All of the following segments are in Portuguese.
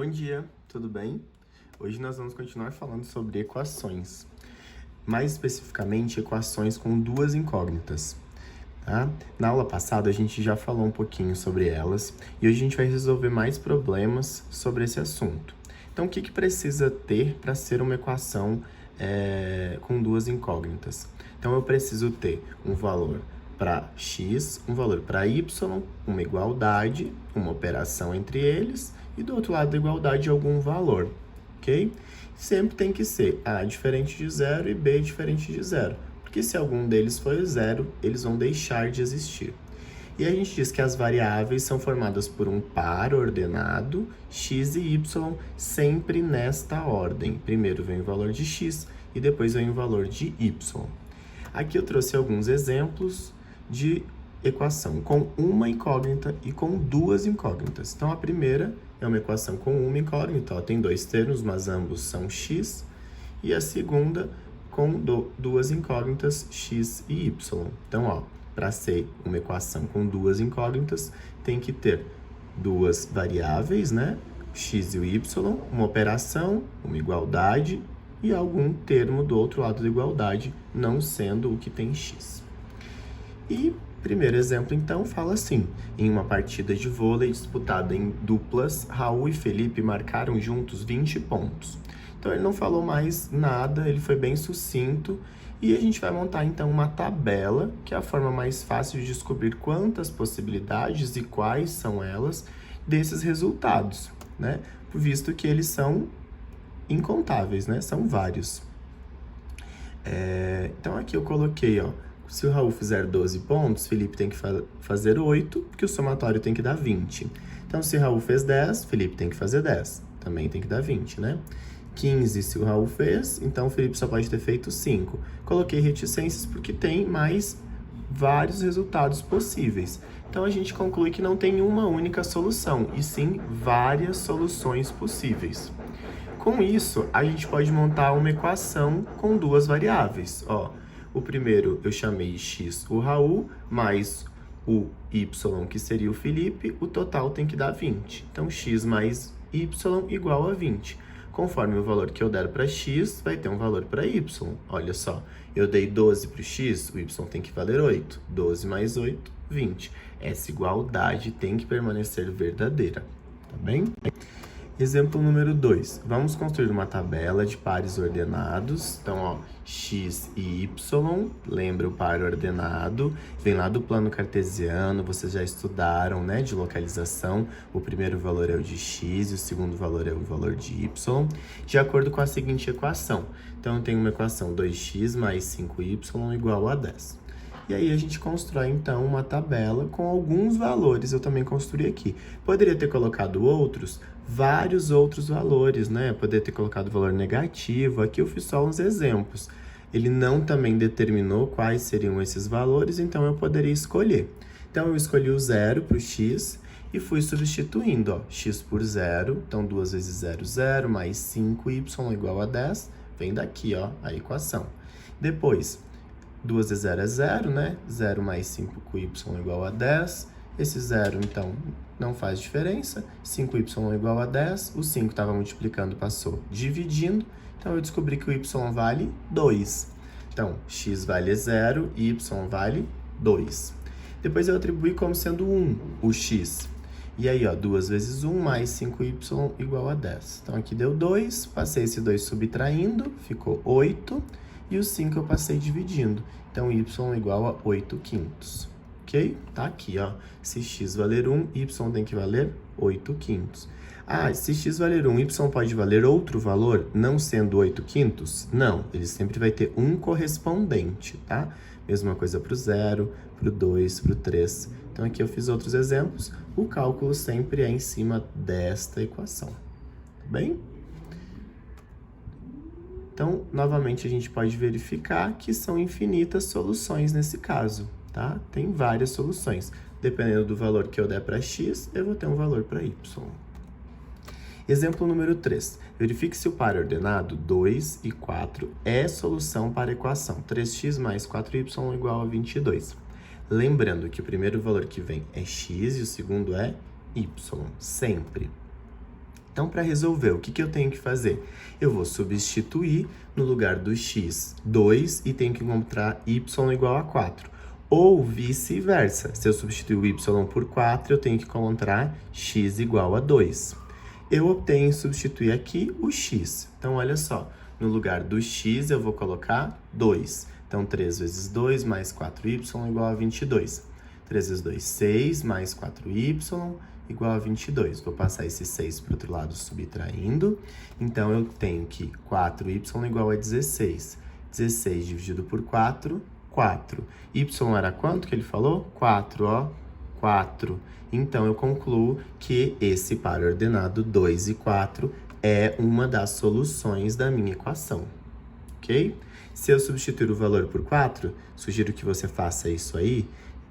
Bom dia, tudo bem? Hoje nós vamos continuar falando sobre equações. Mais especificamente, equações com duas incógnitas, tá? Na aula passada a gente já falou um pouquinho sobre elas e hoje a gente vai resolver mais problemas sobre esse assunto. Então, o que precisa ter para ser uma equação com duas incógnitas? Então, eu preciso ter um valor para x, um valor para y, uma igualdade, uma operação entre eles e do outro lado da igualdade algum valor, ok? Sempre tem que ser a diferente de zero e b diferente de zero, porque se algum deles for zero, eles vão deixar de existir. E a gente diz que as variáveis são formadas por um par ordenado, x e y, sempre nesta ordem. Primeiro vem o valor de x e depois vem o valor de y. Aqui eu trouxe alguns exemplos de equação com uma incógnita e com duas incógnitas. Então, a primeira é uma equação com uma incógnita, ó, tem dois termos, mas ambos são x. E a segunda com duas incógnitas, x e y. Então, ó, para ser uma equação com duas incógnitas, tem que ter duas variáveis, né? X e o y, uma operação, uma igualdade e algum termo do outro lado da igualdade, não sendo o que tem x. E primeiro exemplo, então, fala assim: em uma partida de vôlei disputada em duplas, Raul e Felipe marcaram juntos 20 pontos. Então, ele não falou mais nada, ele foi bem sucinto. E a gente vai montar, então, uma tabela, que é a forma mais fácil de descobrir quantas possibilidades e quais são elas desses resultados, né? Visto que eles são incontáveis, né? São vários. Então, aqui eu coloquei, ó, se o Raul fizer 12 pontos, Felipe tem que fazer 8, porque o somatório tem que dar 20. Então, se Raul fez 10, Felipe tem que fazer 10. Também tem que dar 20, né? 15 se o Raul fez, então o Felipe só pode ter feito 5. Coloquei reticências porque tem mais vários resultados possíveis. Então, a gente conclui que não tem uma única solução, e sim várias soluções possíveis. Com isso, a gente pode montar uma equação com duas variáveis, ó. O primeiro eu chamei x o Raul, mais o y, que seria o Felipe, o total tem que dar 20. Então, x mais y igual a 20. Conforme o valor que eu der para x, vai ter um valor para y. Olha só, eu dei 12 para o x, o y tem que valer 8. 12 mais 8, 20. Essa igualdade tem que permanecer verdadeira, tá bem? Exemplo número 2. Vamos construir uma tabela de pares ordenados. Então, ó, x e y, lembra o par ordenado, vem lá do plano cartesiano, vocês já estudaram, né, de localização. O primeiro valor é o de x e o segundo valor é o valor de y, de acordo com a seguinte equação. Então, eu tenho uma equação 2x mais 5y igual a 10. E aí a gente constrói, então, uma tabela com alguns valores. Eu também construí aqui. Poderia ter colocado vários outros valores, né? Poderia ter colocado valor negativo. Aqui eu fiz só uns exemplos. Ele não também determinou quais seriam esses valores, então eu poderia escolher. Então, eu escolhi o 0 para o x e fui substituindo, ó, x por 0. Então, 2 vezes 0, 0, mais 5y igual a 10. Vem daqui, ó, a equação. Depois, 2 vezes 0 é 0, né? 0 mais 5y igual a 10. Esse 0, então, não faz diferença. 5y igual a 10. O 5 estava multiplicando, passou dividindo. Então, eu descobri que o y vale 2. Então, x vale 0 e y vale 2. Depois, eu atribuí como sendo 1 o x. E aí, ó, 2 vezes 1 mais 5y igual a 10. Então, aqui deu 2. Passei esse 2 subtraindo, ficou 8. E o 5 eu passei dividindo. Então, y igual a 8 quintos. Ok? Tá aqui, ó. Se x valer 1, y tem que valer 8 quintos. Ah, se x valer 1, y pode valer outro valor, não sendo 8 quintos? Não, ele sempre vai ter um correspondente, tá? Mesma coisa para o 0, para o 2, para o 3. Então, aqui eu fiz outros exemplos. O cálculo sempre é em cima desta equação. Tá bem? Então, novamente, a gente pode verificar que são infinitas soluções nesse caso, tá? Tem várias soluções. Dependendo do valor que eu der para x, eu vou ter um valor para y. Exemplo número 3. Verifique se o par ordenado 2 e 4 é solução para a equação 3x mais 4y igual a 22. Lembrando que o primeiro valor que vem é x e o segundo é y, sempre. Então, para resolver, o que eu tenho que fazer? Eu vou substituir no lugar do x 2 e tenho que encontrar y igual a 4. Ou vice-versa. Se eu substituir o y por 4, eu tenho que encontrar x igual a 2. Eu optei em substituir aqui o x. Então, olha só. No lugar do x, eu vou colocar 2. Então, 3 vezes 2 mais 4y igual a 22. 3 vezes 2, 6, mais 4y igual a 22. Vou passar esse 6 para o outro lado subtraindo. Então, eu tenho que 4y igual a 16. 16 dividido por 4, 4. Y era quanto que ele falou? 4, ó. 4. Então, eu concluo que esse par ordenado 2 e 4 é uma das soluções da minha equação, ok? Se eu substituir o valor por 4, sugiro que você faça isso aí.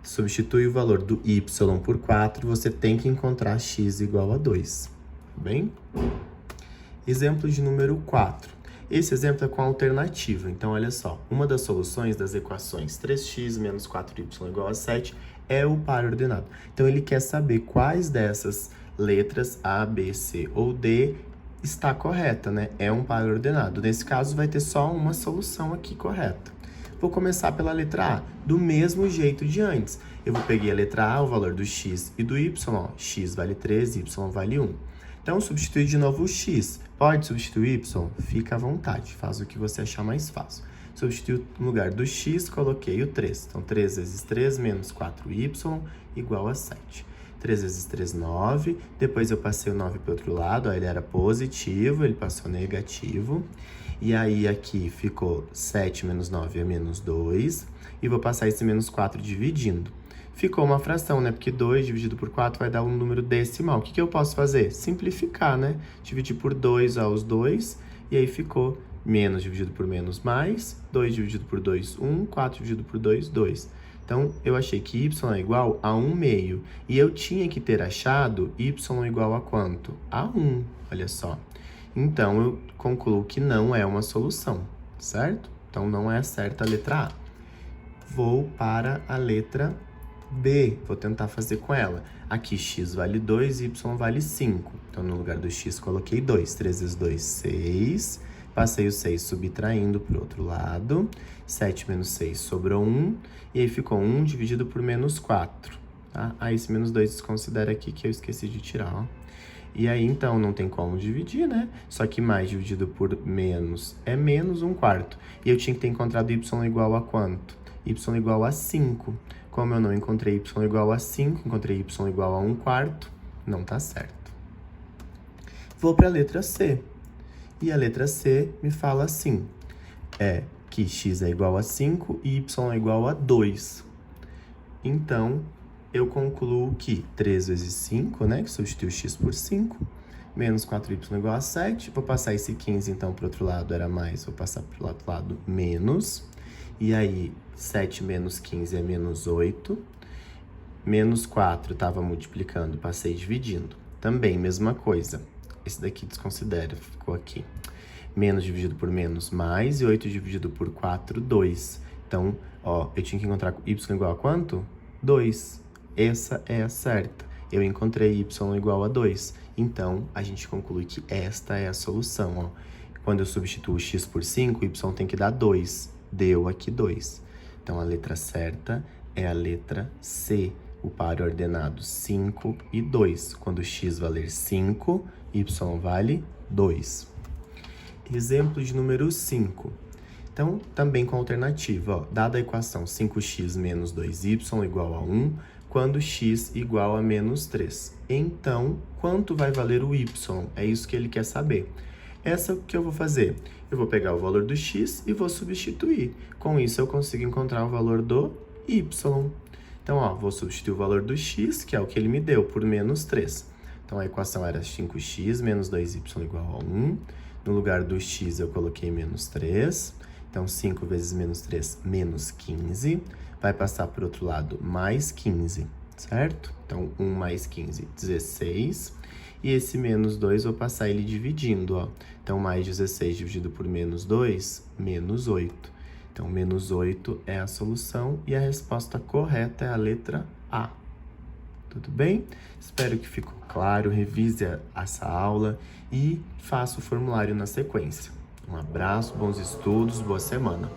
Substitui o valor do y por 4, você tem que encontrar x igual a 2, tá bem? Exemplo de número 4. Esse exemplo é com alternativa, então olha só. Uma das soluções das equações 3x menos 4y igual a 7 é o par ordenado. Então ele quer saber quais dessas letras A, B, C ou D está correta, né? É um par ordenado. Nesse caso vai ter só uma solução aqui correta. Vou começar pela letra A, do mesmo jeito de antes. Eu vou pegar a letra A, o valor do x e do y, ó. X vale 3, y vale 1. Então, substituir de novo o x. Pode substituir y? Fica à vontade, faz o que você achar mais fácil. Substituir no lugar do x, coloquei o 3. Então, 3 vezes 3 menos 4y igual a 7. 3 vezes 3, 9. Depois eu passei o 9 para o outro lado, ó, ele era positivo, ele passou negativo. E aí, aqui ficou 7 menos 9 é menos 2. E vou passar esse menos 4 dividindo. Ficou uma fração, né? Porque 2 dividido por 4 vai dar um número decimal. O que eu posso fazer? Simplificar, né? Dividir por 2 aos 2. E aí ficou menos dividido por menos mais. 2 dividido por 2, 1. 4 dividido por 2, 2. Então, eu achei que y é igual a 1 meio. E eu tinha que ter achado y igual a quanto? A 1. Olha só. Então, eu concluo que não é uma solução, certo? Então, não é certa a letra A. Vou para a letra B. Vou tentar fazer com ela. Aqui, x vale 2 e y vale 5. Então, no lugar do x, coloquei 2. 3 vezes 2, 6. Passei o 6 subtraindo para o outro lado. 7 menos 6 sobrou 1. E aí, ficou 1 dividido por menos 4. Tá? Ah, esse menos 2 desconsidera aqui que eu esqueci de tirar, ó. E aí, então, não tem como dividir, né? Só que mais dividido por menos é menos 1/4. E eu tinha que ter encontrado y igual a quanto? Y igual a 5. Como eu não encontrei y igual a 5, encontrei y igual a 1/4, não tá certo. Vou para a letra C. E a letra C me fala assim, que x é igual a 5 e y é igual a 2. Então, eu concluo que 3 vezes 5, né, que substitui o x por 5, menos 4y igual a 7. Vou passar esse 15, então, para o outro lado era mais, vou passar para o outro lado menos. E aí, 7 menos 15 é menos 8. Menos 4 estava multiplicando, passei dividindo. Também, mesma coisa. Esse daqui desconsidera, ficou aqui. Menos dividido por menos, mais. E 8 dividido por 4, 2. Então, ó, eu tinha que encontrar y igual a quanto? 2. Essa é a certa. Eu encontrei y igual a 2. Então, a gente conclui que esta é a solução, ó. Quando eu substituo x por 5, y tem que dar 2. Deu aqui 2. Então, a letra certa é a letra C. O par ordenado 5 e 2. Quando x valer 5, y vale 2. Exemplo de número 5. Então, também com alternativa, ó. Dada a equação 5x menos 2y igual a 1, quando x igual a menos 3. Então, quanto vai valer o y? É isso que ele quer saber. Essa que eu vou fazer? Eu vou pegar o valor do x e vou substituir. Com isso, eu consigo encontrar o valor do y. Então, ó, vou substituir o valor do x, que é o que ele me deu, por menos 3. Então, a equação era 5x menos 2y igual a 1. No lugar do x, eu coloquei menos 3. Então, 5 vezes menos 3, menos 15. Vai passar para o outro lado, mais 15, certo? Então, 1 mais 15, 16. E esse menos 2, vou passar ele dividindo, ó. Então, mais 16 dividido por menos 2, menos 8. Então, menos 8 é a solução e a resposta correta é a letra A. Tudo bem? Espero que ficou claro. Revise essa aula e faça o formulário na sequência. Um abraço, bons estudos, boa semana.